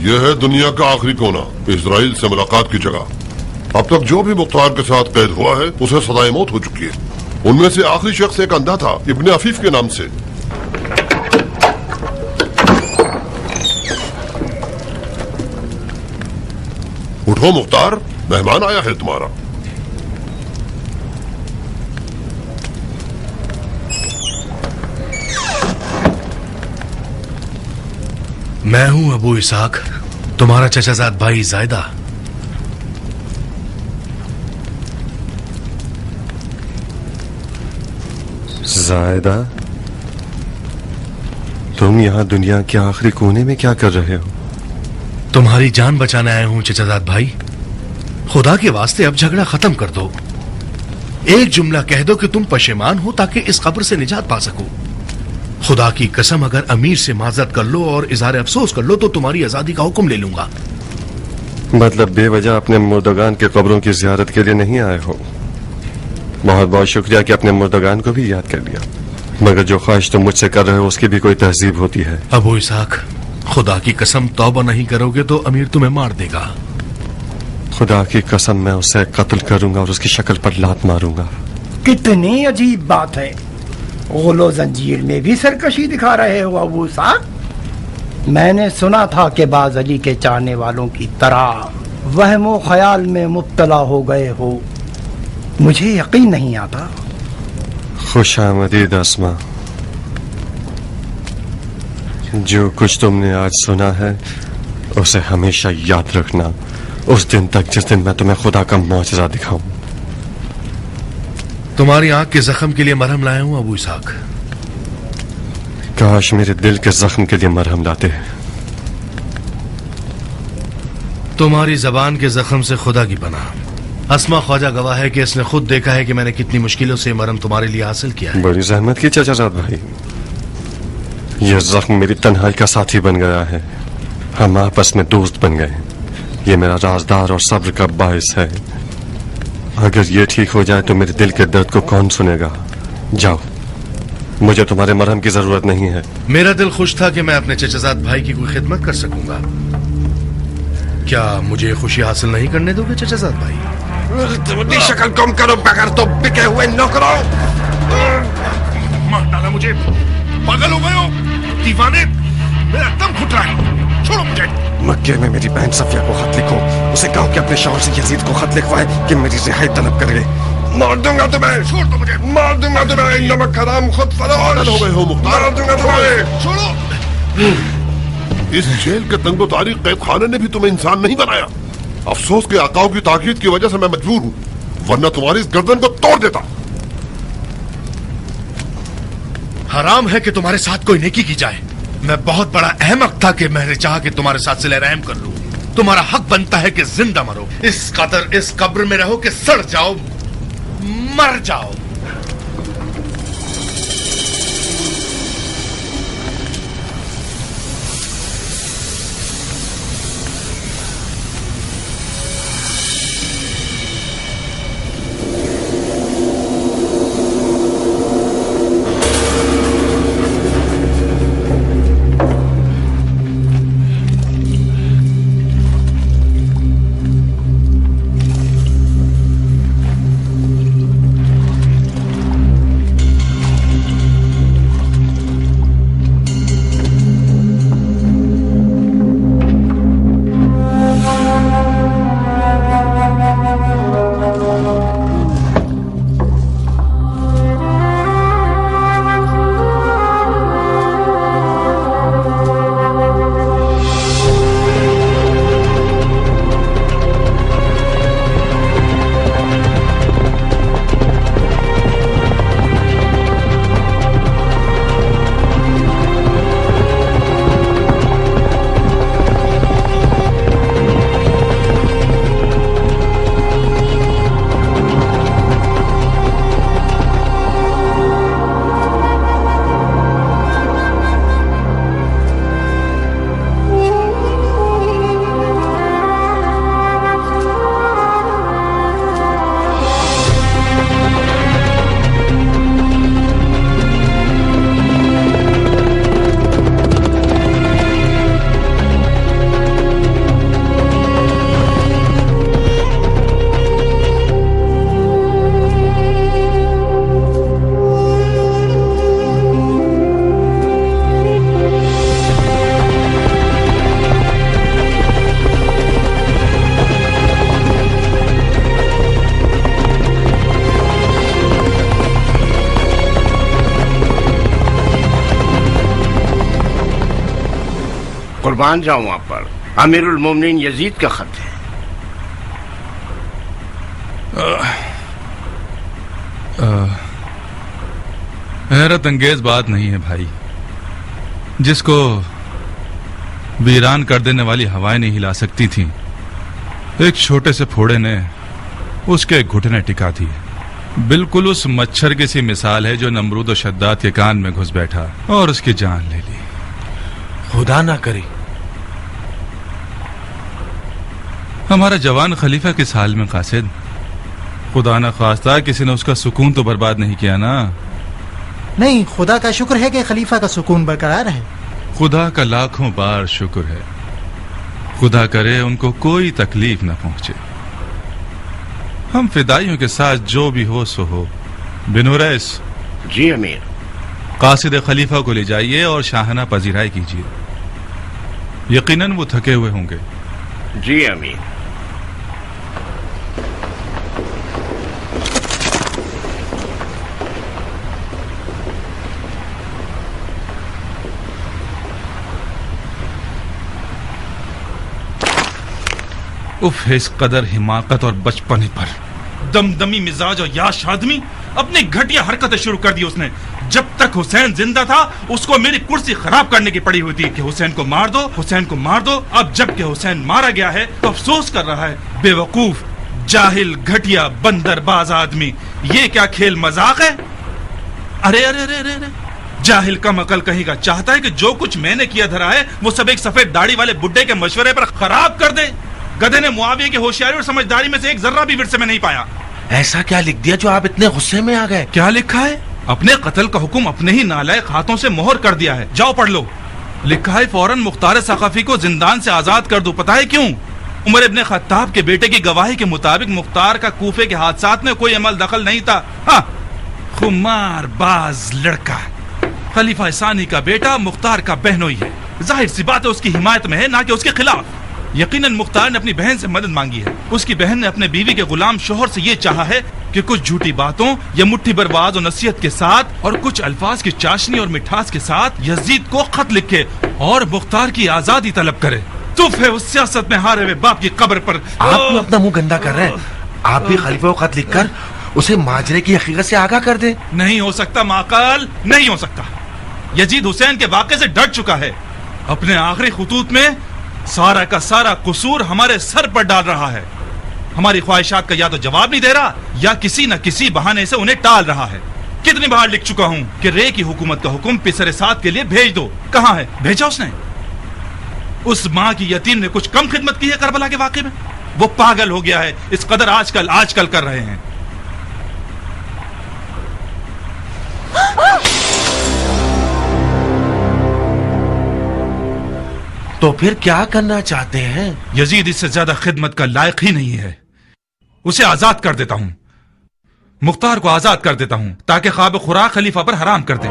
यह है दुनिया का आखिरी कोना, इजराइल से मुलाकात की जगह। अब तक जो भी मुख्तार के साथ कैद हुआ है उसे सजाए मौत हो चुकी है। उनमें से आखिरी शख्स एक अंधा था, इब्ने अफीफ के नाम से। उठो मुख्तार, मेहमान आया है तुम्हारा। मैं हूं अबू इसाक, तुम्हारा चचाजाद भाई जायदा। जायदा, तुम यहाँ दुनिया के आखिरी कोने में क्या कर रहे हो? तुम्हारी जान बचाने आया हूं चचाजाद भाई। खुदा के वास्ते अब झगड़ा खत्म कर दो। एक जुमला कह दो कि तुम पशेमान हो ताकि इस कब्र से निजात पा सको। खुदा की कसम, अगर अमीर से माजरत कर लो और इजहार अफसोस कर लो तो तुम्हारी आजादी का हुक्म ले लूंगा। मतलब बेवजह अपने मुर्दगान के कब्रों की जियारत के लिए नहीं आए हो? बहुत बहुत शुक्रिया कि अपने मुर्दगान को भी याद कर लिया, मगर जो ख्वाहिश तुम मुझसे कर रहे हो उसकी भी कोई तहजीब होती है। अबू इसाक, खुदा की कसम, तौबा नहीं करोगे तो अमीर तुम्हें मार देगा। खुदा की कसम, मैं उसे कत्ल करूंगा और उसकी शक्ल पर लात मारूंगा। कितनी अजीब बात है, गोलो जंजीर में भी सरकशी दिखा रहे हो अबू इसाक। मैंने सुना था कि बाज अली के चाहने वालों की तरह वहमो ख्याल में मुब्तला हो गए हो। मुझे यकीन नहीं आता। खुशामदीद अस्मा, जो कुछ तुमने आज सुना है उसे हमेशा याद रखना, उस दिन तक जिस दिन मैं तुम्हें खुदा का मौजज़ा दिखाऊं। तुम्हारी आंख के जख्म के लिए मरहम लाया हूं अबू इसाक। काश मेरे दिल के जख्म के लिए मरहम लाते। तुम्हारी जबान के जख्म से खुदा की पनाह। अस्मा ख्वाजा गवाह है कि इसने खुद देखा है कि मैंने कितनी मुश्किलों से मरहम तुम्हारे लिए हासिल किया है। बड़ी जहमत की चचाजाद भाई, यह जख्म मेरी तन्हाई का साथी बन गया है। हम आपस में दोस्त बन गए। ये मेरा राजदार और सब्र का बायस है। अगर ये ठीक हो जाए तो मेरे दिल के दर्द को कौन सुनेगा? जाओ, मुझे तुम्हारे मरहम की जरूरत नहीं है। मेरा दिल खुश था कि मैं अपने चचाजाद भाई की कोई खिदमत कर सकूंगा। क्या मुझे खुशी हासिल नहीं करने दोगे चचाजाद भाई? शक्ल कम करो, बगैर तो बिके हुए नौकरों। मार डाला मुझे। पागल हो गए हो दीवाने? मेरा दम घुट रहा है, छोड़ो मुझे। मक्के में मेरी बहन सफिया को खत लिखो, उसे कहो कि अपने शौहर से यजीद को खत लिखवाए कि मेरी रिहाई तलब करे। मार दूंगा तुम्हें। छोड़ दो मुझे। मार दूंगा तुम्हें, नमक हराम खुद फरोश। हो गए हो मुख्तार। मार दूंगा तुम्हें। छोड़ो। इस जेल के तंगो तारीख कैद खाने ने भी तुम्हें इंसान नहीं बनाया। अफसोस के आकाओं की ताकीद की वजह से मैं मजबूर हूँ, वरना तुम्हारी इस गर्दन को तोड़ देता। हराम है कि तुम्हारे साथ कोई नेकी की जाए। मैं बहुत बड़ा अहमक था कि मैंने चाहा कि तुम्हारे साथ सिले रहम कर लूं। तुम्हारा हक बनता है कि जिंदा मरो, इस कदर इस कब्र में रहो कि सड़ जाओ, मर जाओ। कुर्बान जाऊं आप पर, अमीरुल मोमिनीन यजीद का खत है। हैरत अंगेज बात नहीं है भाई, जिसको वीरान कर देने वाली हवाएं नहीं हिला सकती थी, एक छोटे से फोड़े ने उसके घुटने टिका दिए। बिल्कुल उस मच्छर की सी मिसाल है जो नमरूद और शद्दाद के कान में घुस बैठा और उसकी जान ले ली। खुदा ना करे। हमारा जवान खलीफा किस हाल में कासिद? खुदा ना खास्ता किसी ने उसका सुकून तो बर्बाद नहीं किया ना? नहीं, खुदा का शुक्र है कि खलीफा का सुकून बरकरार है। खुदा का लाखों बार शुक्र है। खुदा करे उनको कोई तकलीफ न पहुंचे। हम फिदाइयों के साथ जो भी हो सो हो। बिनु रईस। जी अमीर। कासिद खलीफा को ले जाइए और शाहना पजीराई कीजिए। यकीनन वो थके हुए होंगे। जी अमीर। उफ, इस कदर हिमाकत और बचपने पर। दमदमी मिजाज और याश आदमी, अपनी घटिया हरकतें शुरू कर दी उसने। जब तक हुसैन जिंदा था उसको मेरी कुर्सी खराब करने की पड़ी हुई थी कि हुसैन को मार दो, हुसैन को मार दो। अब जबकि हुसैन मारा गया है तो अफसोस कर रहा है। बेवकूफ, जाहिल, घटिया, बंदरबाज आदमी। ये क्या खेल मजाक है? अरे अरे अरे अरे, अरे। जाहिल कम अकल कहीं का चाहता है कि जो कुछ मैंने किया धरा है वो सब एक सफेद दाढ़ी वाले बुड्ढे के मशवरे पर खराब कर दे। गधे ने मुआविया की होशियारी और समझदारी में से एक जर्रा भी विरसे में नहीं पाया। ऐसा क्या लिख दिया जो आप इतने गुस्से में आ गए? क्या लिखा है? अपने कत्ल का हुक्म अपने ही नालायक हाथों से मोहर कर दिया है। जाओ पढ़ लो। लिखा है फौरन मुख्तार सकाफी को जिंदान से आजाद कर दो। पता है क्यों? उमर इब्ने खत्ताब के बेटे की गवाही के मुताबिक मुख्तार का कूफे के हादसात में कोई अमल दखल नहीं था। हाँ, खुमार बाज लड़का, खलीफा सानी का बेटा मुख्तार का बहनोई है। जाहिर सी बात है उसकी हिमायत में है, ना कि उसके खिलाफ। यकीनन मुख्तार ने अपनी बहन से मदद मांगी है। उसकी बहन ने अपने बीवी के गुलाम शोहर से ये चाहा है कि कुछ झूठी बातों या मुट्ठी बर्बाद और नसीहत के साथ और कुछ अल्फाज की चाशनी और मिठास के साथ यजीद को खत लिखे और मुख्तार की आजादी तलब करे। तुफ है उस सियासत में हारे हुए बाप की कब्र पर। आप क्यों अपना मुंह गंदा कर रहे हैं? आप भी खलीफा को खत लिखकर उसे माजरे की हकीकत से आगाह कर दे। नहीं हो सकता माकाल, नहीं हो सकता। यजीद हुसैन के वाक़े से डर चुका है। अपने आखिरी खुतूत में सारा का सारा कसूर हमारे सर पर डाल रहा है। हमारी ख्वाहिशात का या तो जवाब नहीं दे रहा या किसी न किसी बहाने से उन्हें टाल रहा है। कितनी बार लिख चुका हूं कि रे की हुकूमत का हुक्म पिसरे साथ के लिए भेज दो। कहां है? भेजा उसने? उस माँ की यतीम ने कुछ कम खिदमत की है करबला के वाक़े में? वो पागल हो गया है। इस कदर आजकल कर रहे हैं। तो फिर क्या करना चाहते हैं? यजीद इससे ज्यादा खिदमत का लायक ही नहीं है। उसे आजाद कर देता हूं। मुख्तार को आजाद कर देता हूं ताकि ख्वाब खुराक खलीफा पर हराम कर दे।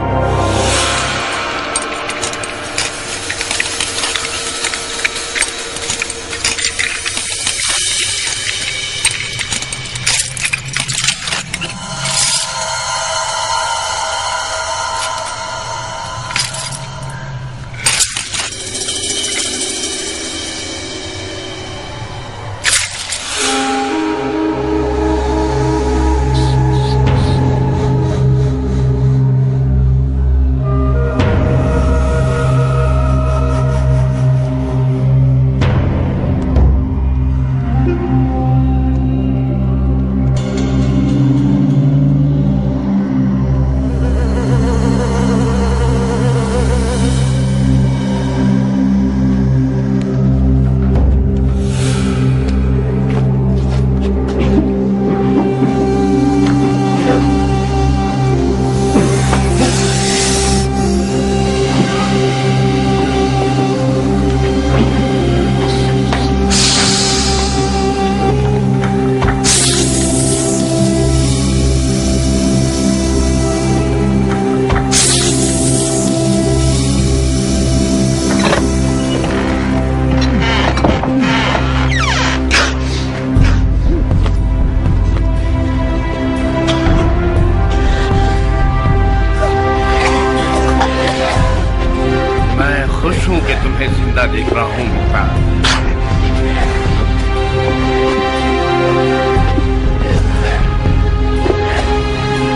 जिंदा देख रहा हूँ मुख्तार।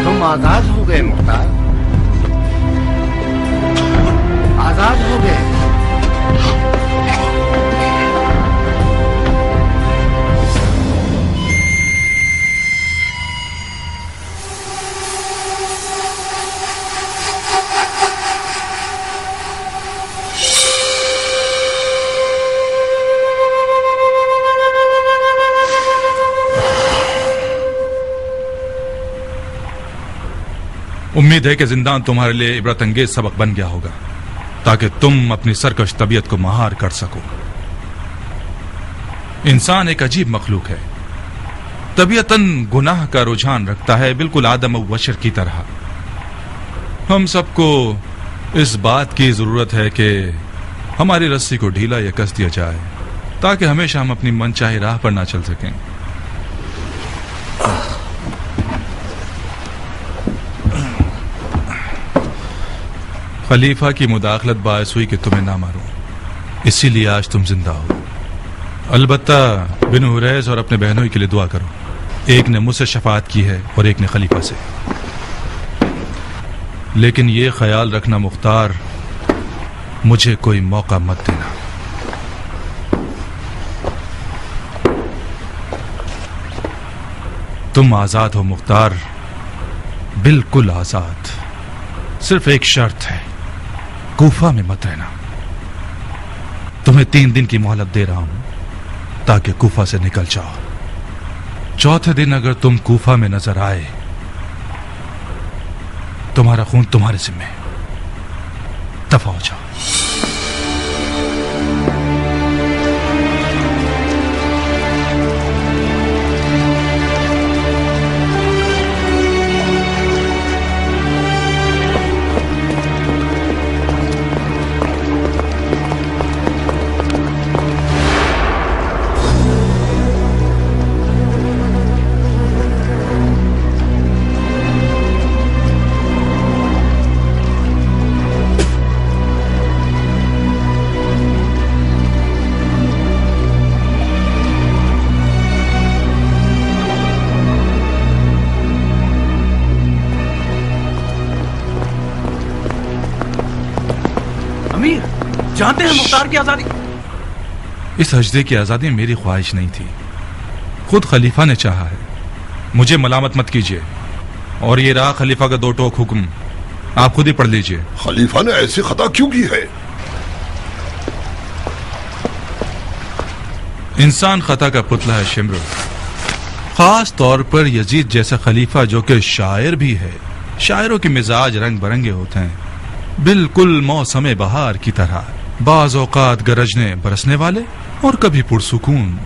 तुम आजाद हो गए मुख्तार, आजाद हो गए। उम्मीद है कि जिंदान तुम्हारे लिए इबरत अंगेज सबक बन गया होगा, ताकि तुम अपनी सरकश तबीयत को महार कर सको। इंसान एक अजीब मखलूक है, तबीयतन गुनाह का रुझान रखता है, बिल्कुल आदम और बशर की तरह। हम सबको इस बात की जरूरत है कि हमारी रस्सी को ढीला या कस दिया जाए, ताकि हमेशा हम अपनी मनचाही राह पर ना चल सकें। खलीफा की मुदाखलत बायस हुई कि तुम्हें ना मारूं, इसीलिए आज तुम जिंदा हो। अलबत्ता बिन हुरैस और अपने बहनों के लिए दुआ करो। एक ने मुझसे शफाअत की है और एक ने खलीफा से। लेकिन ये ख्याल रखना मुख्तार, मुझे कोई मौका मत देना। तुम आजाद हो मुख्तार, बिल्कुल आजाद। सिर्फ एक शर्त है, कूफा में मत रहना। तुम्हें 3 दिन की मोहलत दे रहा हूं ताकि कूफा से निकल जाओ। चौथे दिन अगर तुम कूफा में नजर आए, तुम्हारा खून तुम्हारे जिम्मे, दफा हो जाओ। जानते हैं मुख्तार की आजादी। इस हजदे की आजादी मेरी ख्वाहिश नहीं थी, खुद खलीफा ने चाहा है। मुझे मलामत मत कीजिए। और ये रहा खलीफा का 2 टोक हुक्म, आप खुद ही पढ़ लीजिए। खलीफा ने ऐसी खता क्यों की है? इंसान खता का पुतला है शिम्र, खास तौर पर यजीद जैसा खलीफा जो कि शायर भी है। शायरों के मिजाज रंग बिरंगे होते हैं, बिल्कुल मौसम बहार की तरह, बाज औकात गरजने बरसने वाले और कभी पुरसुकून।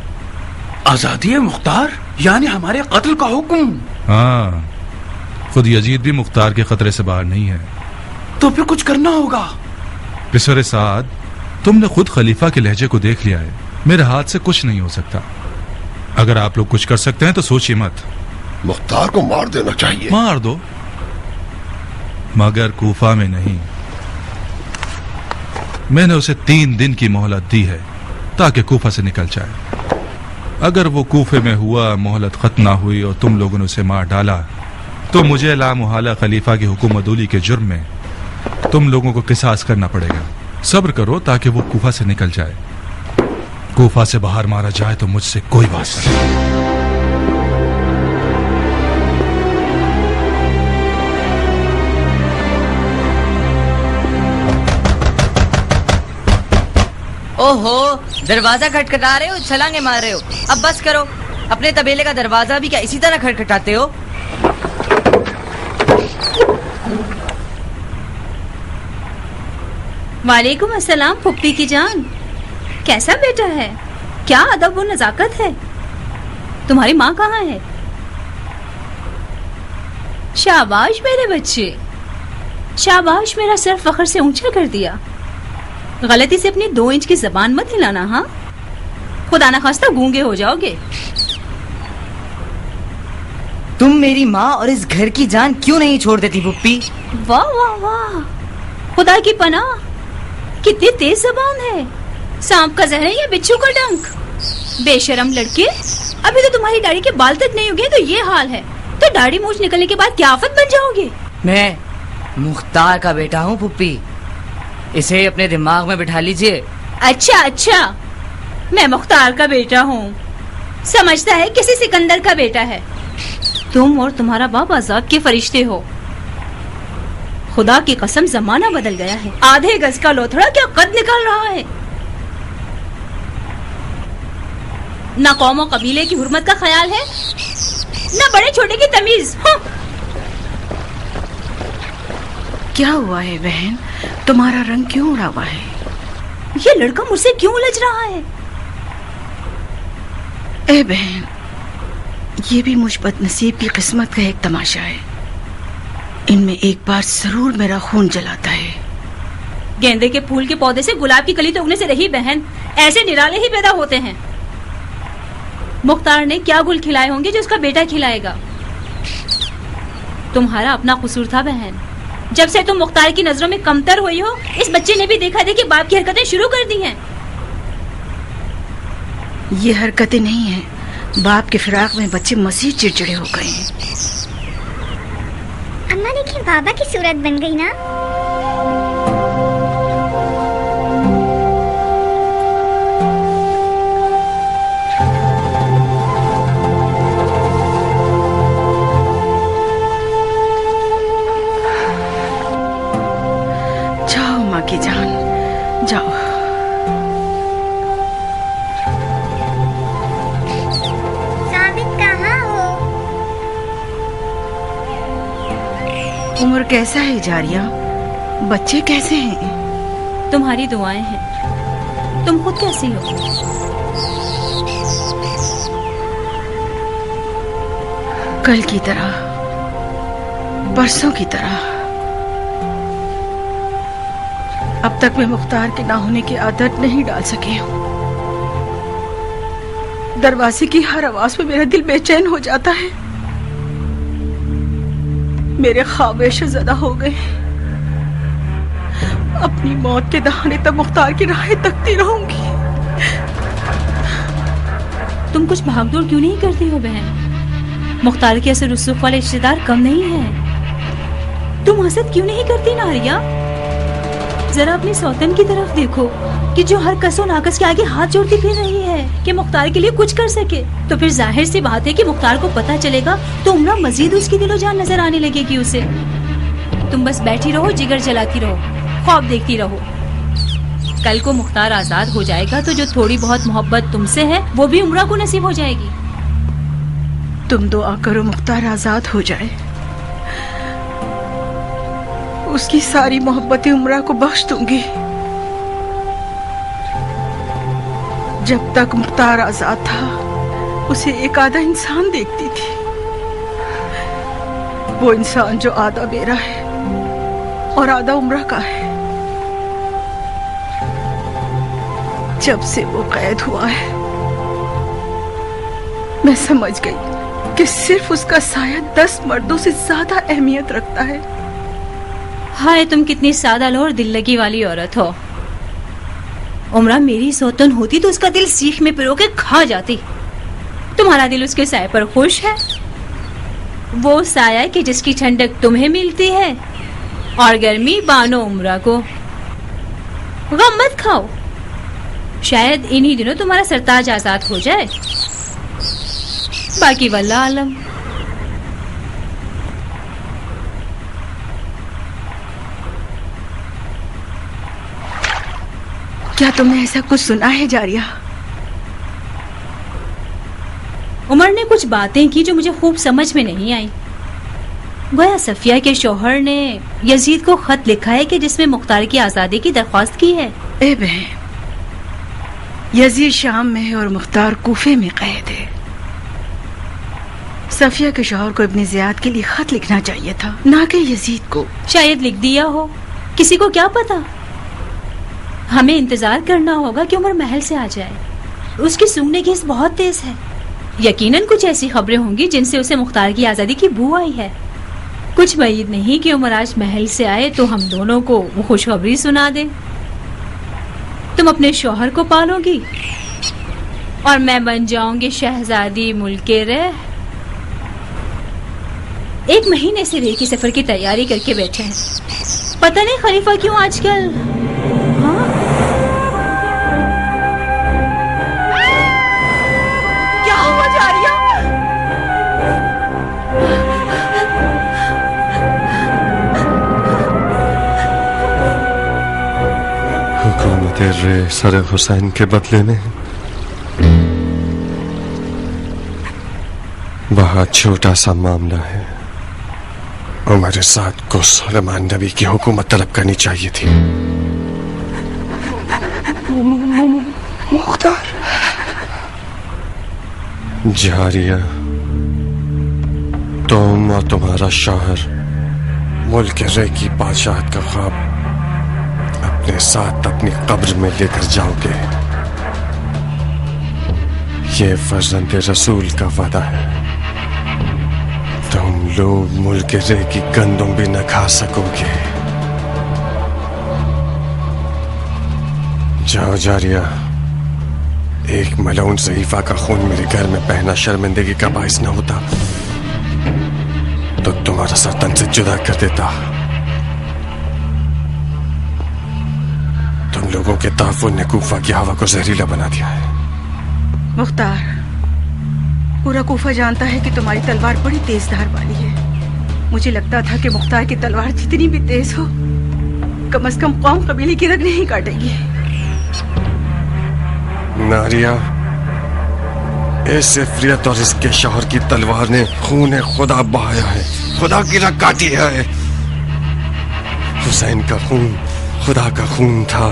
आजादी है मुख्तार, यानी हमारे कत्ल का हुक्म। हाँ, खुद यजीद भी मुख्तार के खतरे से बाहर नहीं है। तो फिर कुछ करना होगा। पिसर साद, तुमने खुद खलीफा के लहजे को देख लिया है। मेरे हाथ से कुछ नहीं हो सकता। अगर आप लोग कुछ कर सकते हैं तो सोचिए मत। मुख्तार को मार देना चाहिए। मार दो, मगर कूफा में नहीं। मैंने उसे 3 दिन की मोहलत दी है ताकि कूफा से निकल जाए। अगर वो कूफे में हुआ, मोहलत खत्म ना हुई और तुम लोगों ने उसे मार डाला, तो मुझे लामुहाला खलीफा की हुकूमतूली के जुर्म में तुम लोगों को किसास करना पड़ेगा। सब्र करो ताकि वो कूफा से निकल जाए। कूफा से बाहर मारा जाए तो मुझसे कोई बात नहीं। ओहो, दरवाजा खटखटा रहे हो, छलांगे मार रहे हो। अब बस करो। अपने तबेले का दरवाजा भी क्या इसी तरह खटखटाते हो? वालेकुम अस्सलाम फुप्पी की जान। कैसा बेटा है? क्या अदब व नजाकत है? तुम्हारी माँ कहाँ है? शाबाश मेरे बच्चे, शाबाश। मेरा सर फख्र से ऊंचा कर दिया। गलती से अपनी 2 इंच की जबान मत हिलाना। हाँ, खुदा ना खास्ता गूंगे हो जाओगे। तुम मेरी माँ और इस घर की जान क्यों नहीं छोड़ देती पुप्पी? वाह वाह वाह, खुदा की पनाह, कितनी तेज जबान है। सांप का जहर है या बिच्छू का डंक? बेशरम लड़के, अभी तो तुम्हारी दाढ़ी के बाल तक नहीं उगे तो ये हाल है, तो दाढ़ी मूछ निकलने के बाद क्या आफत बन जाओगे? मैं मुख्तार का बेटा हूँ पुप्पी, इसे अपने दिमाग में बिठा लीजिए। अच्छा अच्छा, मैं मुख्तार का बेटा हूँ, समझता है किसी सिकंदर का बेटा है। तुम और तुम्हारा बाप अजाब के फरिश्ते हो। खुदा की कसम जमाना बदल गया है, आधे गज का लोथड़ा क्या कद निकाल रहा है। ना कौम और कबीले की हुर्मत का ख्याल है, ना बड़े छोटे की तमीज। हाँ। क्या हुआ है बहन, तुम्हारा रंग क्यों उड़ा हुआ है? ये लड़का मुझसे क्यों उलझ रहा है? ए बहन, ये भी मुझ बदनसीब की किस्मत का एक तमाशा है। इनमें एक बार जरूर मेरा खून जलाता है। गेंदे के फूल के पौधे से गुलाब की कली तो उगने से रही बहन, ऐसे निराले ही पैदा होते हैं। मुख्तार ने क्या गुल खिलाए होंगे जो उसका बेटा खिलाएगा? तुम्हारा अपना कसूर था बहन, जब से तुम मुख्तार की नजरों में कमतर हुई हो, इस बच्चे ने भी देखा देखी बाप की हरकतें शुरू कर दी हैं। ये हरकतें नहीं हैं, बाप के फिराक में बच्चे मजीद चिड़चिड़े हो गए हैं। अम्मा देखिए, बाबा की सूरत बन गई ना। जाओ माँ की जान, जाओ। उम्र कैसा है जारिया? बच्चे कैसे हैं? तुम्हारी दुआएं हैं। तुम खुद कैसी हो? कल की तरह, परसों की तरह। अब तक मैं मुख्तार के ना होने की आदत नहीं डाल सकी हूँ। दरवाजे की हर आवाज पे मेरा दिल बेचैन हो जाता है। मेरे ख्वाब शज़दा हो गए। अपनी मौत के दहाने तक मुख्तार की राहें तकती रहूंगी। तुम कुछ भागदौड़ क्यों नहीं करती हो बहन? मुख्तार के असर रुसूख वाले रिश्तेदार कम नहीं है। तुम हसद क्यों नहीं करती नारिया? जरा अपनी सौतन की तरफ देखो कि जो हर कसो नाकस के आगे हाथ जोड़ती फिर रही है कि मुख्तार के लिए कुछ कर सके। तो फिर जाहिर सी बात है कि मुख्तार को पता चलेगा तो उम्रा मजीद उसकी दिलो जान नजर आने लगेगी उसे। तुम बस बैठी रहो, जिगर जलाती रहो, ख्वाब देखती रहो। कल को मुख्तार आजाद हो जाएगा तो जो थोड़ी बहुत मोहब्बत तुमसे है वो भी उम्रा को नसीब हो जाएगी। तुम दुआ करो मुख्तार आजाद हो जाए, उसकी सारी मोहब्बतें उम्रा को बख्श दूंगी। जब तक मुख्तार आजाद था उसे एक आधा इंसान देखती थी, वो इंसान जो आधा मेरा है और आधा उम्रा का है। जब से वो कैद हुआ है मैं समझ गई कि सिर्फ उसका साया 10 मर्दों से ज्यादा अहमियत रखता है। हाय, तुम कितनी सादा लो और दिल लगी वाली औरत हो। उम्रा मेरी सौतन होती तो उसका दिल सीख में पिरो के खा जाती। तुम्हारा दिल उसके साए पर खुश है, वो साया कि जिसकी ठंडक तुम्हें मिलती है और गर्मी बानो उम्रा को। गम मत खाओ, शायद इन्हीं दिनों तुम्हारा सरताज आजाद हो जाए। बाकी वल्लाह आलम। क्या तुमने ऐसा कुछ सुना है जारिया? उमर ने कुछ बातें की जो मुझे खूब समझ में नहीं आई। गोया सफिया के शौहर ने यजीद को खत लिखा है कि जिसमें मुख्तार की आजादी की दरख्वास्त की है। ए बहन, यजीद शाम में है और मुख्तार कूफे में कैद है। सफिया के शौहर को इब्ने ज़ियाद के लिए खत लिखना चाहिए था, ना कि यजीद को। शायद लिख दिया हो, किसी को क्या पता। हमें इंतजार करना होगा कि उमर महल से आ जाए। उसकी सूंघने की हिस्स बहुत तेज है। यकीनन कुछ ऐसी खबरें होंगी जिनसे उसे मुख्तार की आजादी की बू आई है। कुछ उम्मीद नहीं कि उमर आज महल से आए तो हम दोनों को वो खुशखबरी सुना दे। तुम अपने शौहर को पालोगी और मैं बन जाऊंगी शहजादी मुल्के रह। 1 महीने से रे के सफर की तैयारी करके बैठे हैं। पता नहीं खलीफा क्यों आजकल। हाँ? क्या हुआ जारिया? हुकूमत रे सर हुसैन के बदले में बहुत छोटा सा मामला है। उमर साद को सुलेमान नबी की हुकूमत तलब करनी चाहिए थी। मुख्तार जारिया, तुम और तुम्हारा शौहर मुल्क रे की बादशाहत का ख्वाब अपने साथ अपनी कब्र में लेकर जाओगे। ये फर्जंद रसूल का वादा है। तुम लोग मुल्क रे की गंदुम भी न खा सकोगे। जाओ जारिया, एक मलऊन ज़ईफा का खून मेरे घर में बहना शर्मिंदगी का बाइस न होता तो तुम्हारा सर तन से जुदा कर देता। तुम लोगों के ताफुन ने कूफा की हवा को जहरीला बना दिया है। मुख्तार, पूरा कूफा जानता है कि तुम्हारी तलवार बड़ी तेज धार वाली है। मुझे लगता था कि मुख्तार की तलवार जितनी भी तेज हो, कम से कम कौम कबीले की रग नहीं काटेगी। नारिया, इस इफ्रियत और इसके शौहर की तलवार ने खून खुदा बहाया है, खुदा की रग काटी है। हुसैन का खून खुदा का खून था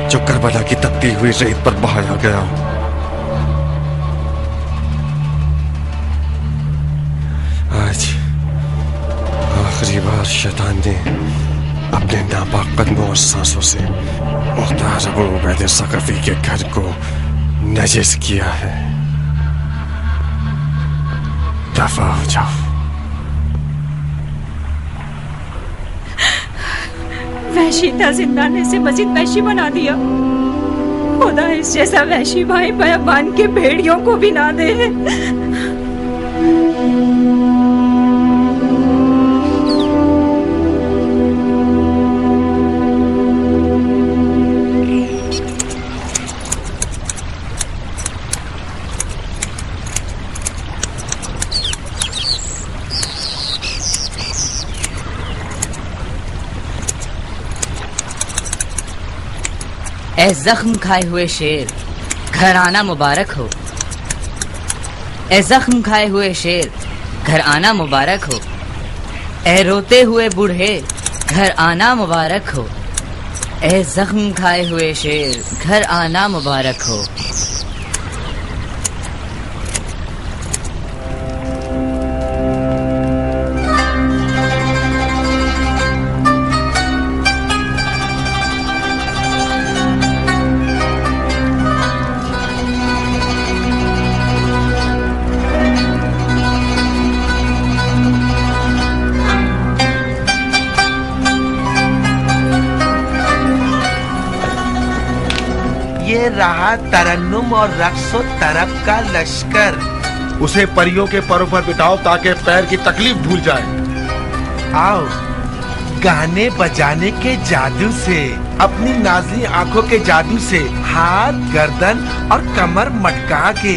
जो करबला की तपती हुई रेत पर बहाया गया। आज आखिरी बार शैतान ने अपने नापाक कदमों और सांसों से मुख्तार अबू उबैद सक़फ़ी के घर को नजिस किया है। दफा हो जाओ। वहशी था, जिंदा ने इसे मजीद वहशी बना दिया। खुदा इस जैसा वहशी भाई बयाबान के भेड़ियों को भी ना दे। ए जख्म खाए हुए शेर, घर आना मुबारक हो। ए जख्म खाए हुए शेर, घर आना मुबारक हो। ए रोते हुए बूढ़े, घर आना मुबारक हो। ए जख्म खाए हुए शेर, घर आना मुबारक हो। रहा तरन्नुम और रक्सो तरब का लश्कर। उसे परियों के परों पर बिठाओ ताकि पैर की तकलीफ भूल जाए। आओ, गाने बजाने के जादू से, अपनी नाज़ी आंखों के जादू से हाथ, गर्दन और कमर मटका के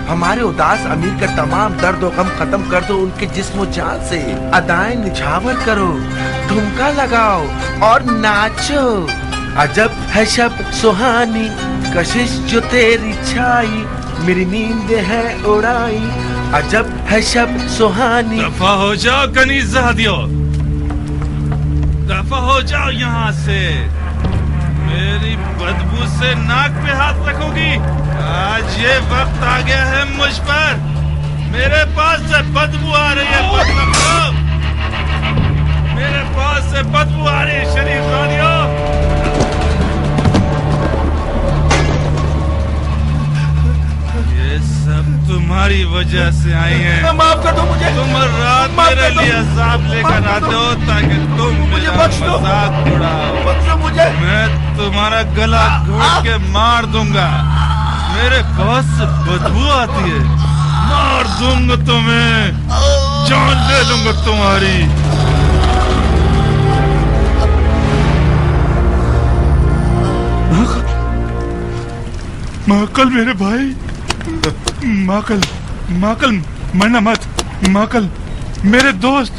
हमारे उदास अमीर का तमाम दर्द और गम खत्म कर दो। उनके जिस्म जान से अदाएं निछावर करो, ठुमका लगाओ और नाचो। अजब है शब सुहानी, कशिश जो तेरी छाई, मेरी नींद है उड़ाई। अजब है शब सुहानी। दफा हो जाओ कनीज़ादियो, दफा हो जाओ यहाँ से। मेरी बदबू से नाक पे हाथ रखोगी। आज ये वक्त आ गया है मुझ पर। मेरे पास से बदबू आ रही है। मेरे पास से बदबू आ रही है शरीफ जादियो। तुम्हारी वजह से आई है। माफ कर दो मुझे। तुम रात मेरे लिए अज़ाब लेकर आते हो ताकि तुम मेरा मजाक उड़ाओ। मैं तुम्हारा गला घोट के मार दूंगा। मेरे पास से बदबू आती है, मार दूंगा तुम्हें, जान ले लूंगा तुम्हारी। माकल मेरे भाई, माकल माकल मरना मत। माकल मेरे दोस्त,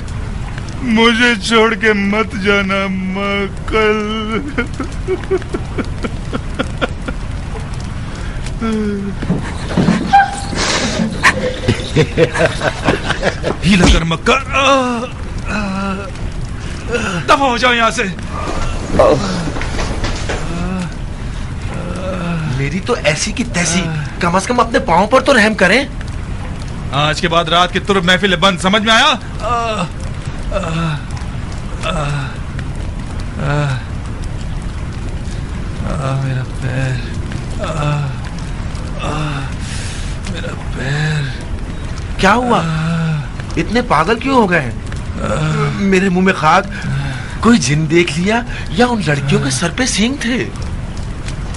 मुझे छोड़ के मत जाना माकल। हीला कर मक्कर, दफा हो जाओ यहाँ से। मेरी तो ऐसी की तैसी, कम से कम अपने पाँव पर तो रहम करें। आज के बाद रात की तुर्क महफिल बंद, समझ में आया? मेरा पैर, मेरा पैर। क्या हुआ? इतने पागल क्यों हो गए? मेरे मुंह में खाक, कोई जिन देख लिया या उन लड़कियों के सर पे सींग थे?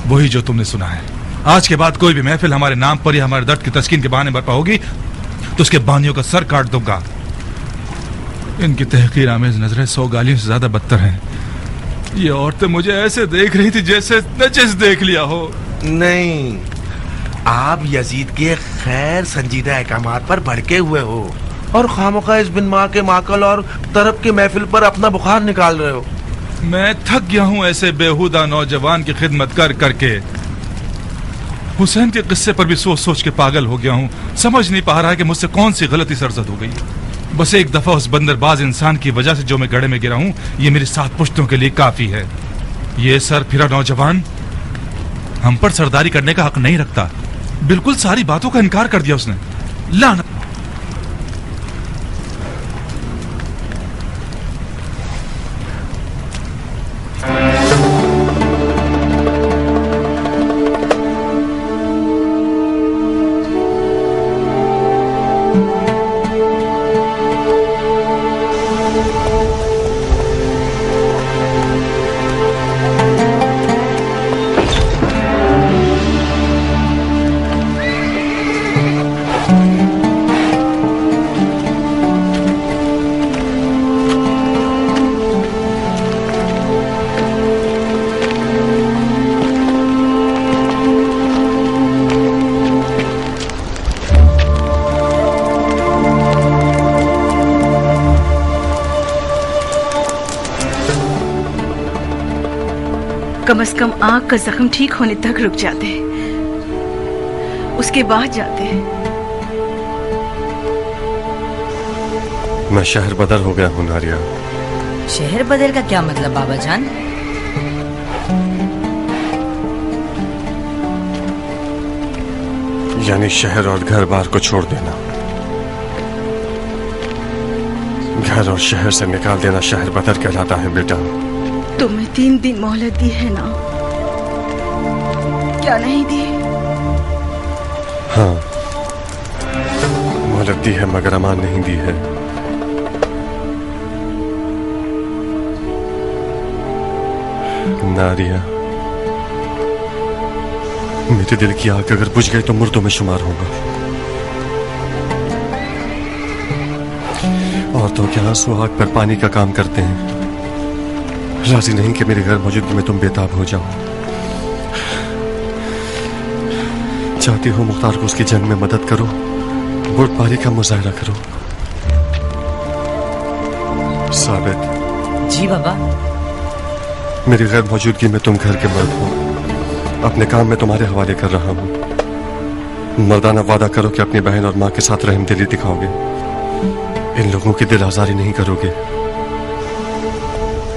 वही जो तुमने सुना है। आज के बाद कोई भी महफिल हमारे नाम पर या हमारे दर्द की तस्कीन के बहाने बरपा होगी तो उसके बानियों का सर काट दूंगा। इनकी तहकीर आमेज नजरें 100 गालियों से ज्यादा बदतर हैं। ये औरतें मुझे ऐसे देख रही थी जैसे नचिस देख लिया हो। नहीं, आप यजीद के खैर संजीदा अहकामात पर भड़के हुए हो और खामखा इस बिन माँ के माकल और तरफ के महफिल पर अपना बुखार निकाल रहे हो। मैं थक गया हूं ऐसे बेहुदा नौजवान की खिदमत कर करके। हुसैन के किस्से पर भी सोच सोच के पागल हो गया हूं। समझ नहीं पा रहा है कि मुझसे कौन सी गलती सरजद हो गई। बस एक दफा उस बंदरबाज इंसान की वजह से जो मैं गड्ढे में गिरा हूं, ये मेरी 7 पुश्तों के लिए काफी है। ये सर फिरा नौजवान हम पर सरदारी करने का हक नहीं रखता। बिल्कुल सारी बातों का इनकार कर दिया उसने। लानत। कम से कम आंख का जख्म ठीक होने तक रुक जाते, उसके बाद जाते। मैं शहर बदर हो गया हूँ नारिया। शहर बदल का क्या मतलब बाबा जान? यानी शहर और घर बार को छोड़ देना। घर और शहर से निकाल देना शहर बदर कहलाता है बेटा। तुम्हें 3 दिन मोहलत दी है ना? क्या नहीं दी? हाँ, मोहलत दी है मगर अमान नहीं दी है। नारिया, मेरे दिल की आग अगर बुझ गई तो मुर्दों में शुमार होगा। औरतों के आंसू आग पर पानी का काम करते हैं। राजी नहीं कि मेरे घर मौजूदगी में तुम बेताब हो जाओ। चाहती हो मुख्तार को उसकी जंग में मदद करो, बुर्दबारी का मुजाहरा करो। साबित। जी बाबा। मेरी गैर मौजूदगी में तुम घर के मर्द हो। अपने काम में तुम्हारे हवाले कर रहा हूं। मर्दाना वादा करो कि अपनी बहन और माँ के साथ रहमदिली दिखाओगे। इन लोगों की दिल आजारी नहीं करोगे।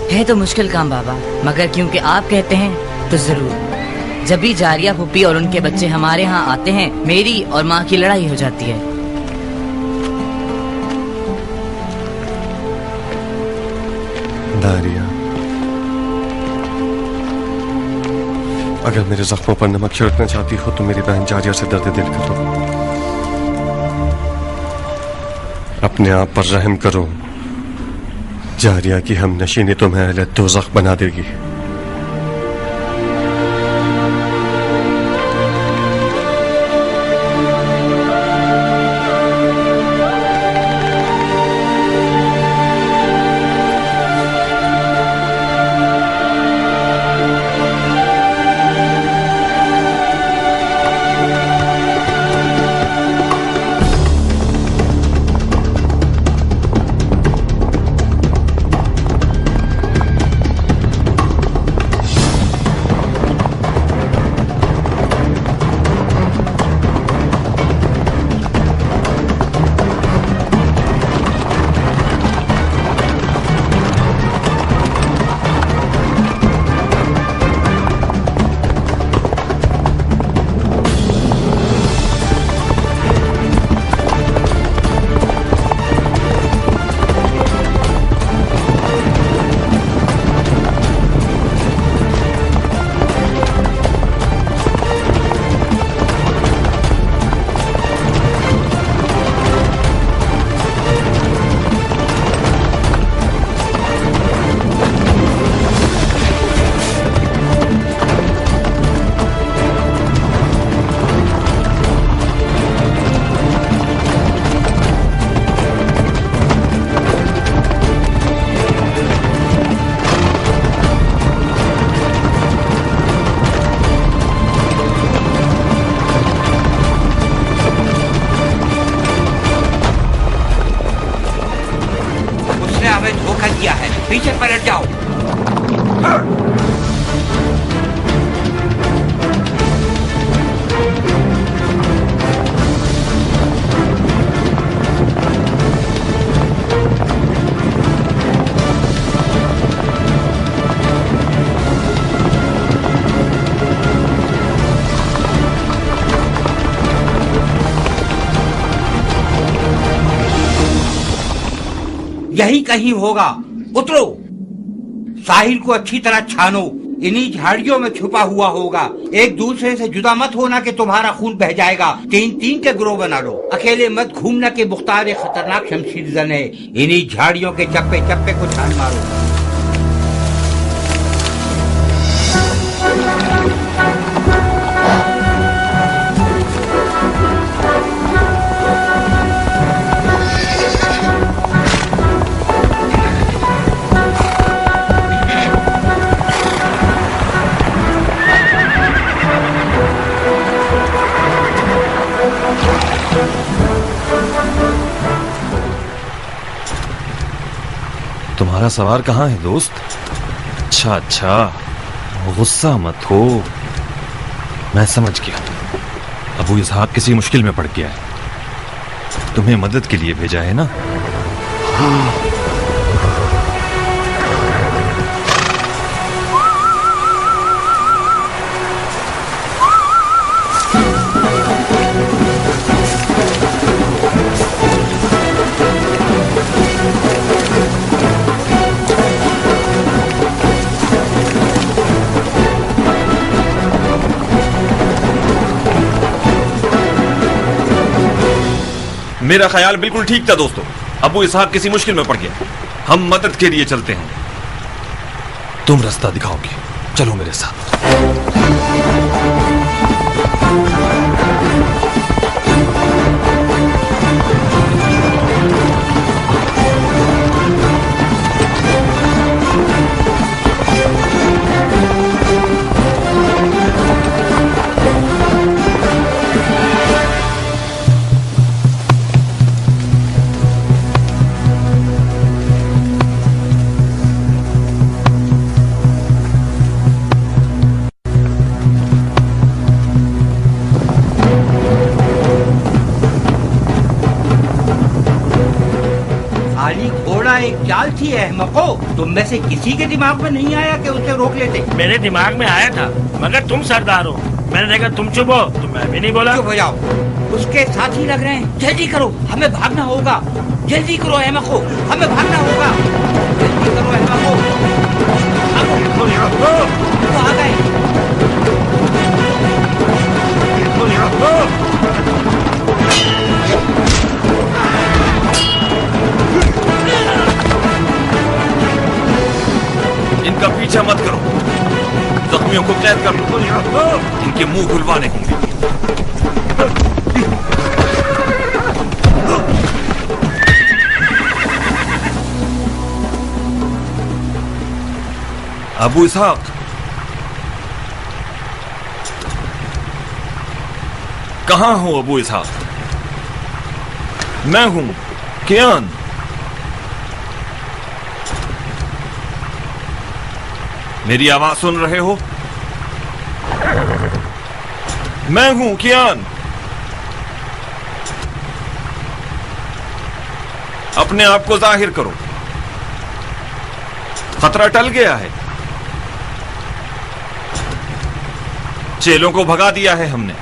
है तो मुश्किल काम बाबा, मगर क्योंकि आप कहते हैं तो जरूर। जब भी जारिया फूफी और उनके बच्चे हमारे यहाँ आते हैं, मेरी और माँ की लड़ाई हो जाती है। नारिया, अगर मेरे जख्मों पर नमक छिड़कना चाहती हो तो मेरी बहन जारिया से दर्द दिल करो। अपने आप पर रहम करो। जारिया की हम नशीनी तुम्हें अहले दोज़ख बना देगी। यही कहीं होगा। उतरो, साहिल को अच्छी तरह छानो, इन्हीं झाड़ियों में छुपा हुआ होगा। एक दूसरे से जुदा मत होना कि तुम्हारा खून बह जाएगा। 3-3 के ग्रोह बना लो, अकेले मत घूमना कि मुख्तार एक खतरनाक शमशीर जन है। इन्हीं झाड़ियों के चप्पे चप्पे को छान मारो। तुम्हारा सवार कहाँ है दोस्त? अच्छा, गुस्सा मत हो, मैं समझ गया। अबू इसहाक किसी मुश्किल में पड़ गया है, तुम्हें मदद के लिए भेजा है ना? मेरा ख्याल बिल्कुल ठीक था दोस्तों। अबू इसहाक किसी मुश्किल में पड़ गया, हम मदद के लिए चलते हैं। तुम रास्ता दिखाओगे, चलो मेरे साथ। एक चाल थी अहमको, तुम में से किसी के दिमाग में नहीं आया कि उसे रोक लेते? मेरे दिमाग में आया था, मगर तुम सरदार हो, मैंने देखा तुम चुप हो तो मैं भी नहीं बोला। चुप हो जाओ, उसके साथी लग रहे हैं। जल्दी करो, हमें भागना होगा। जल्दी करो अहमको, हमें भागना होगा। जल्दी करो अहमको। वो आ गए। इनका पीछा मत करो, जख्मियों को कैद कर लो, इनके मुंह खुलवाने होंगे। अबू इसहाक, कहां हो अबू इसहाक? मैं हूं कियान। मेरी आवाज सुन रहे हो? मैं हूं कियान। अपने आप को जाहिर करो, खतरा टल गया है। चेलों को भगा दिया है हमने।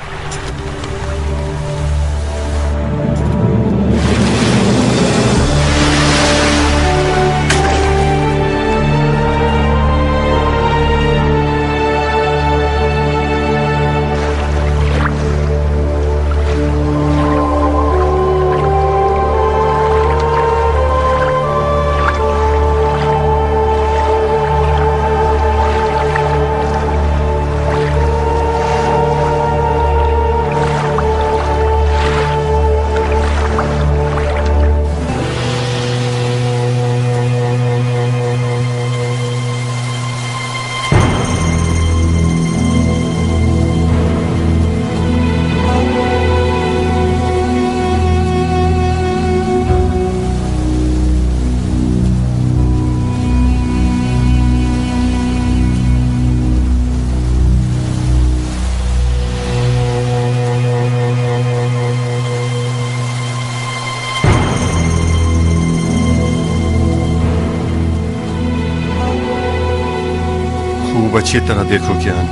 खूब अच्छी तरह देखो कियान,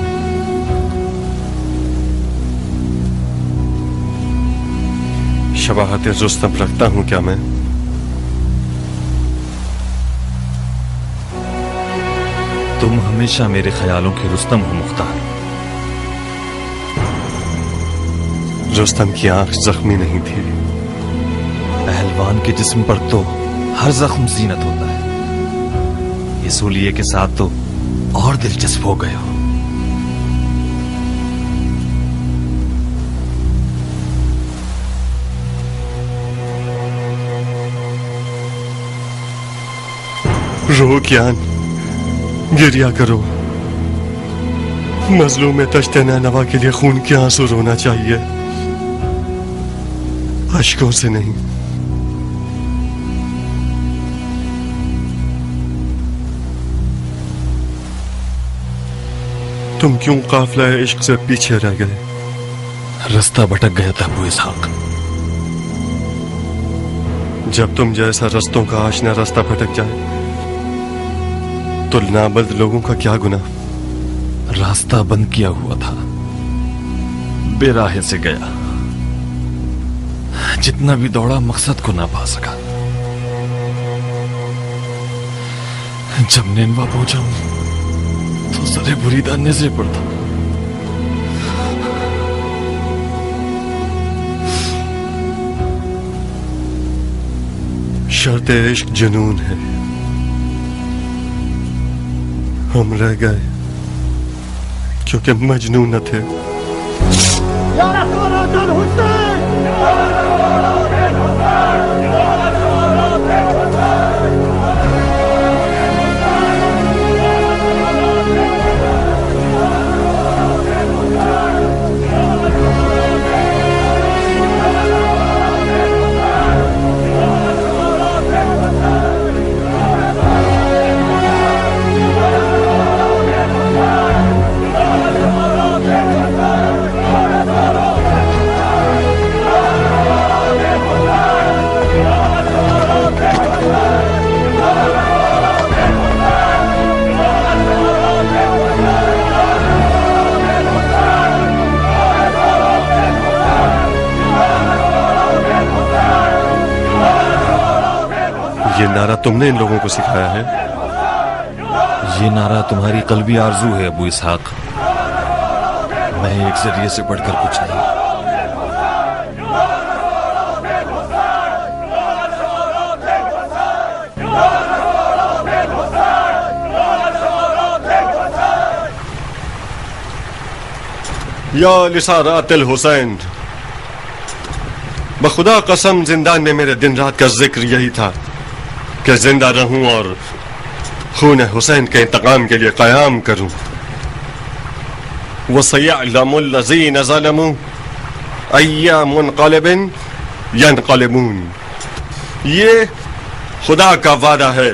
शबाहत रुस्तम रखता हूं क्या मैं? हमेशा मेरे ख्यालों के रुस्तम हो मुख्तार। रुस्तम की आंख जख्मी नहीं थी। पहलवान के जिस्म पर तो हर जख्म जीनत होता है, इस हुलिये के साथ तो और दिलचस्प हो गए हो। रो ज्ञान, गिरिया करो। मजलूम में तश्ते नैनवा के लिए खून के आंसू रोना चाहिए, अश्कों से नहीं। तुम क्यों काफिला इश्क से पीछे रह गए? रास्ता भटक गया था अबू इसहाक। जब तुम जैसा रस्तों का आशना रास्ता भटक जाए तो नाबल्द लोगों का क्या गुनाह? रास्ता बंद किया हुआ था, बेराहे से गया। जितना भी दौड़ा मकसद को ना पा सका। जब नेनवा पहुंचा तो सरे बुरीदा नजरे पड़ता। शर्त इश्क जुनून है, हम रह गए क्योंकि मजनू न थे। ये नारा तुमने इन लोगों को सिखाया है? ये नारा तुम्हारी कल्बी आरजू है अबू इसहाक। मैं एक जरिए से बढ़कर कुछ नहीं। या लिसारातिल हुसैन, बखुदा कसम जिंदान में मेरे दिन रात का जिक्र यही था कि जिंदा रहूं और खून हुसैन के इंतकाम के लिए कयाम करूं। वसयअलमुल लज़ीन ज़लमू अय्या मुनक़लिबिन यनक़लिबून। ये खुदा का वादा है,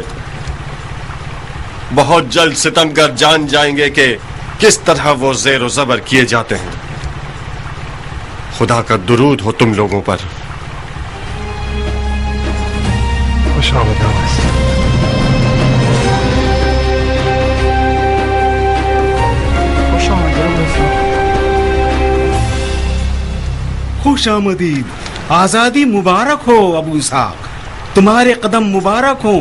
बहुत जल्द सितमगर जान जाएंगे कि किस तरह वो ज़ेर व ज़बर किए जाते हैं। खुदा का दुरूद हो तुम लोगों पर। खुश आमदीद, आजादी मुबारक हो अबू इसहाक, तुम्हारे कदम मुबारक हो।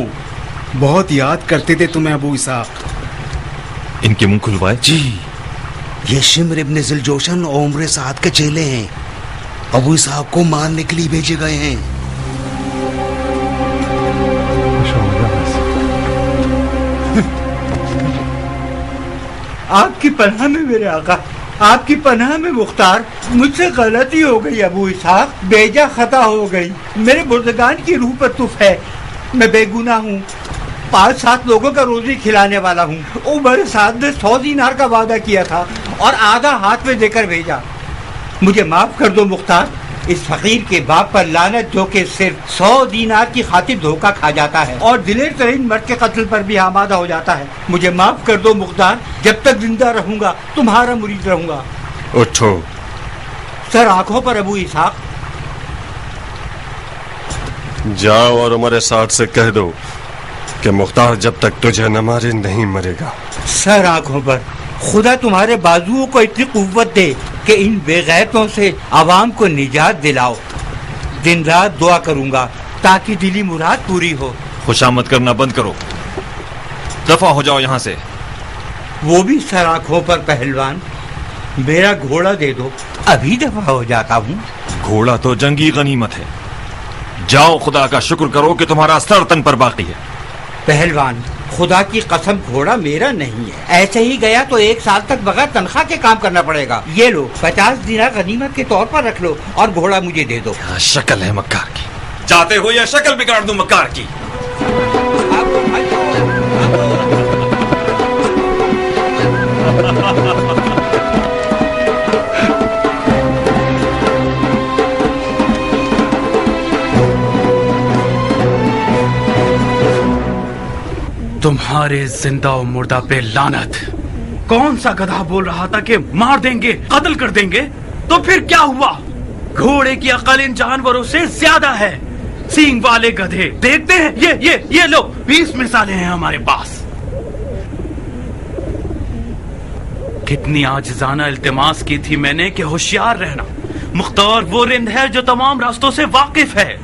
बहुत याद करते थे तुम्हें अबू इसहाक। इनके मुंह खुलवाए। जी, ये शिम्र इब्न ज़िलजोशन और उम्र साद के चेले हैं, अबू इसहाक को मारने के लिए भेजे गए हैं। आपकी पनाह में मेरे आका, आपकी पनाह में मुख्तार। मुझसे गलती हो गई अबू इसहाक, बेजा खता हो गई। मेरे बुर्दगान की रूह पर तुफ है, मैं बेगुनाह हूँ। 5-7 लोगों का रोजी खिलाने वाला हूँ। उमर साद ने 100 दीनार का वादा किया था और आधा हाथ में देकर भेजा। मुझे माफ कर दो मुख्तार, इस फकीर के बाप पर लानत जो कि सिर्फ 100 दीनार की खातिर धोखा खा जाता है और दिलेर तरीन मर्द के कत्ल पर भी आमादा हो जाता है। मुझे माफ कर दो मुख्तार, जब तक जिंदा रहूंगा तुम्हारा मुरीद रहूंगा। उठो। सर आंखों पर अबू इसहाक। जाओ और उमर साद से कह दो कि मुख्तार जब तक तुझे न मारे नहीं मरेगा। सर आंखों पर। खुदा तुम्हारे बाजुओं को इतनी कुव्वत दे कि इन बेगैरतों से आवाम को निजात दिलाओ। दिन रात दुआ करूंगा ताकि दिली मुराद पूरी हो। खुशामद करना बंद करो, दफा हो जाओ यहाँ से। वो भी सराखों पर पहलवान। मेरा घोड़ा दे दो, अभी दफा हो जाता हूँ। घोड़ा तो जंगी गनीमत है। जाओ, खुदा का शुक्र करो कि तुम्हारा सर तन पर बाकी है। पहलवान, खुदा की कसम घोड़ा मेरा नहीं है। ऐसे ही गया तो 1 साल तक बगैर तनख्वाह के काम करना पड़ेगा। ये लो 50 दिनार गनीमत के तौर पर रख लो और घोड़ा मुझे दे दो। शक्ल है मक्कार की, चाहते हो या शक्ल बिगाड़ दूं मक्कार की। तुम्हारे जिंदा और मुर्दा पे लानत। कौन सा गधा बोल रहा था कि मार देंगे, कत्ल कर देंगे? तो फिर क्या हुआ? घोड़े की अकल इन जानवरों से ज्यादा है। सींग वाले गधे देखते हैं, ये लो 20 मिसालें हैं हमारे पास। कितनी आजिजाना इल्तिमास की थी मैंने कि होशियार रहना। मुख्तार वो रिंद है जो तमाम रास्तों से वाकिफ है।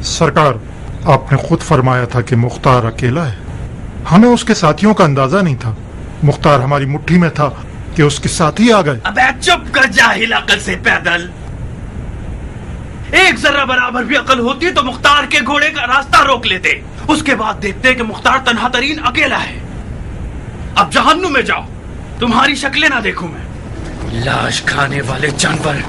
सरकार, आपने खुद फरमाया था कि मुख्तार अकेला है। हमें उसके साथियों का अंदाजा नहीं था। मुख्तार हमारी मुट्ठी में था कि उसके साथी आ गए। अबे चुप कर, जाहिल अकल से पैदल। एक जरा बराबर भी अकल होती तो मुख्तार के घोड़े का रास्ता रोक लेते। उसके बाद देखते कि मुख्तार तन्हा तरीन अकेला है। अब जहन्नुम में जाओ, तुम्हारी शक्लें ना देखूं मैं। लाश खाने वाले जानवर।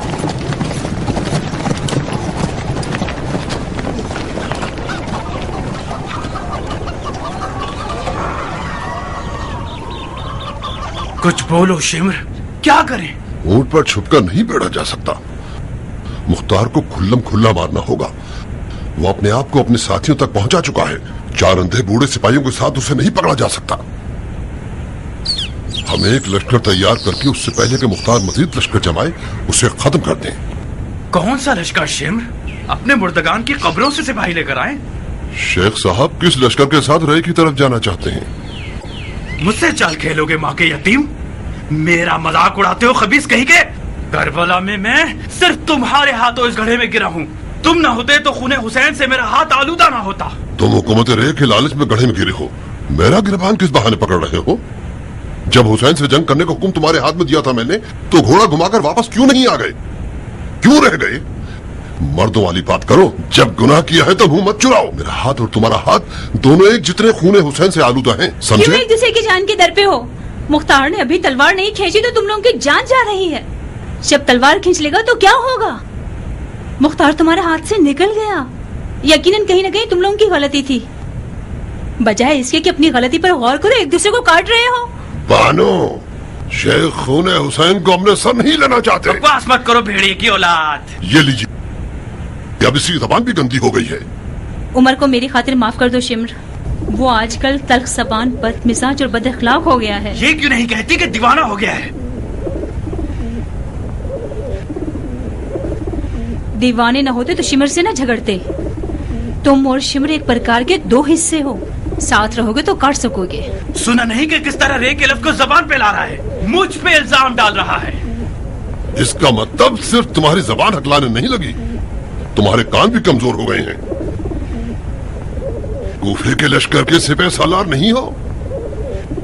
कुछ बोलो शिमर, क्या करें? ऊंट पर छुपकर नहीं बैठा जा सकता। मुख्तार को खुल्लम खुल्ला मारना होगा। वो अपने आप को अपने साथियों तक पहुंचा चुका है। 4 अंधे बूढ़े सिपाहियों के साथ उसे नहीं पकड़ा जा सकता। हम एक लश्कर तैयार करके उससे पहले कि मुख्तार मजीद लश्कर जमाए उसे खत्म कर दें। कौन सा लश्कर शिमर? अपने मुर्दगान की कब्रों से सिपाही लेकर आए। शेख साहब किस लश्कर के साथ रे की तरफ जाना चाहते हैं? मुझसे चाल खेलोगे माँ के यतीम? मेरा मजाक उड़ाते हो खबीस कहीं के? करबला में मैं सिर्फ तुम्हारे हाथों इस गड्ढे में गिरा हूँ। तुम ना होते तो खूने हुसैन से मेरा हाथ आलूदा ना होता। तुम हुकूमत रे के लालच में गड्ढे में गिरे हो। मेरा गिरबान किस बहाने पकड़ रहे हो? जब हुसैन से जंग करने का हुक्म तुम्हारे हाथ में दिया था मैंने, तो घोड़ा घुमाकर वापस क्यों नहीं आ गए? क्यों रह गए? मर्दों वाली बात करो। जब गुनाह किया है तो मुंह मत चुराओ। मेरा हाथ और तुम्हारा हाथ दोनों एक जितने खूने हुसैन से आलूदा हैं, समझे? क्यों एक दूसरे की जान के दर पे हो? मुख्तार ने अभी तलवार नहीं खींची तो तुम लोगों की जान जा रही है। जब तलवार खींच लेगा तो क्या होगा? मुख्तार तुम्हारे हाथ से निकल गया। यकीनन कहीं न कहीं तुम लोगों की गलती थी। बजाय इसके कि अपनी गलती पर गौर करो, एक दूसरे को काट रहे हो। बानो, शेख खूने हुसैन को अपने सर नहीं लेना चाहते। बकवास मत करो भेड़िए की औलाद। ये लीजिए, अब इसकी जबान भी गंदी हो गई है। उमर को मेरी खातिर माफ कर दो शिमर। वो आजकल तल्ख जबान, बदमिजाज और बदअखलाक हो गया है। ये क्यों नहीं कहती कि दीवाना हो गया है? दीवाने न होते तो शिमर से न झगड़ते। तुम और शिमर एक प्रकार के 2 हिस्से हो। साथ रहोगे तो काट सकोगे। सुना नहीं कि किस तरह रे के लफ्ज़ को जबान पे ला रहा है, मुझ पे इल्जाम डाल रहा है। इसका मतलब सिर्फ तुम्हारी जबान हकलाने नहीं लगी, तुम्हारे कान भी कमजोर हो गए हैं। कूफे के लश्कर के सिपह सालार नहीं हो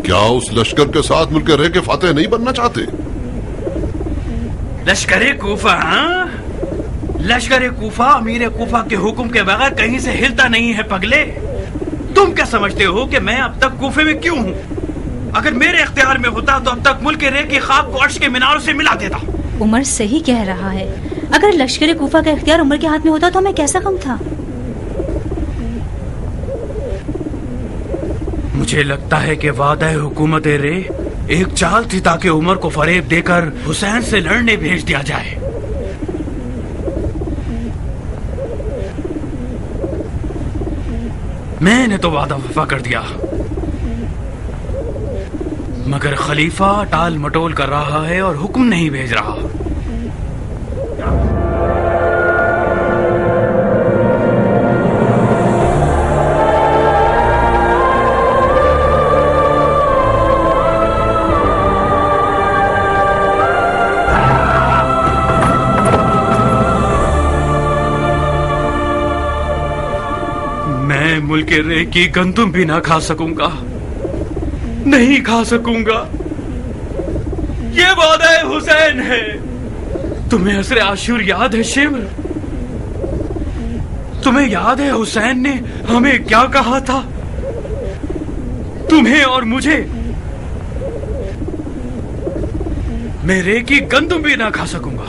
क्या? उस लश्कर के साथ मिलकर रह के फातेह नहीं बनना चाहते? लश्कर कूफा? हाँ, लश्कर कूफा अमीर कूफा के हुक्म के बगैर कहीं से हिलता नहीं है पगले। तुम क्या समझते हो कि मैं अब तक कूफे में क्यों हूँ? अगर मेरे इख्तियार में होता तो अब तक मुल्क रे की खाक को अर्श के मीनारों से मिला देता। उमर सही कह रहा है। अगर लश्कर कूफा का इख्तियार उमर के हाथ में होता तो हमें कैसा कम था। मुझे लगता है कि वादा हुकूमत रे एक चाल थी ताकि उमर को फरेब देकर हुसैन से लड़ने भेज दिया जाए। मैंने तो वादा वफा कर दिया, मगर खलीफा टाल मटोल कर रहा है और हुक्म नहीं भेज रहा। मैं मुल्क रे की गंदुम भी ना खा सकूंगा, नहीं खा सकूंगा। ये वादा हुसैन है। तुम्हें असर आशूर याद है शिमर? तुम्हें याद है हुसैन ने हमें क्या कहा था? तुम्हें और मुझे मेरे की गंदम भी ना खा सकूंगा।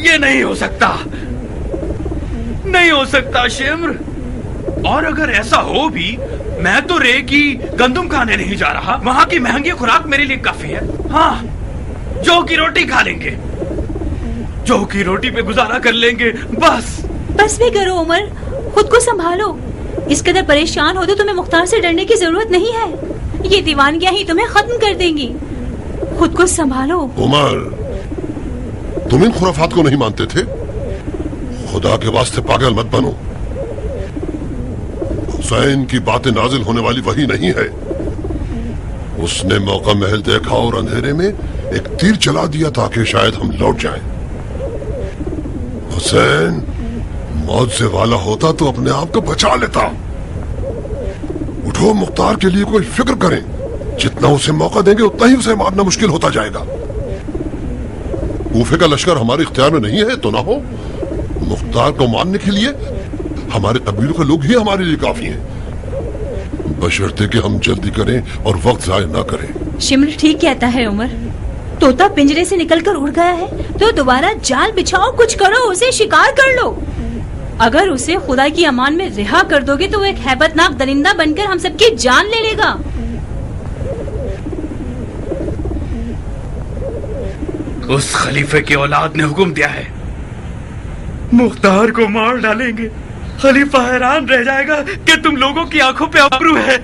ये नहीं हो सकता, नहीं हो सकता शिमर। और अगर ऐसा हो भी, मैं तो रे की गंदम खाने नहीं जा रहा। वहां की महंगी खुराक मेरे लिए काफी है। हाँ, जौ की रोटी खा लेंगे, जौ की रोटी पे गुजारा कर लेंगे बस। बस भी करो उमर, खुद को संभालो। इस कदर परेशान हो तो तुम्हें मुख्तार से डरने की जरूरत नहीं है। ये दीवानगियां ही तुम्हें खत्म कर देंगी। खुद को संभालो। उमर, तुम इन खुराफात को नहीं मानते थे? खुदा के वास्ते पागल मत बनो। हुसैन की बातें नाजिल होने वाली वही नहीं है। उसने मौका महल देखा और अंधेरे में एक तीर चला दिया ताकि शायद हम लौट जाएं। हुसैन मौत से वाला होता तो अपने आप को बचा लेता। उठो, मुख्तार के लिए कोई फिक्र करें। जितना उसे मौका देंगे उतना ही उसे मारना मुश्किल होता जाएगा। कूफे का लश्कर हमारे इख्तियार में नहीं है तो ना हो। मुख्तार को मारने के लिए हमारे कबीलों के लोग ही हमारे लिए काफी हैं, बशर्ते कि हम जल्दी करें और वक्त जाया ना करें। शिमर ठीक कहता है उमर। तोता पिंजरे से निकलकर उड़ गया है तो दोबारा जाल बिछाओ, कुछ करो, उसे शिकार कर लो। अगर उसे खुदा की अमान में रिहा कर दोगे तो वो एक हैबतनाक दरिंदा बनकर हम सबकी जान ले लेगा। उस खलीफे की औलाद ने हुक्म दिया है, मुख्तार को मार डालेंगे। खलीफा हैरान रह जाएगा कि तुम लोगों की आंखों पे अबरू है।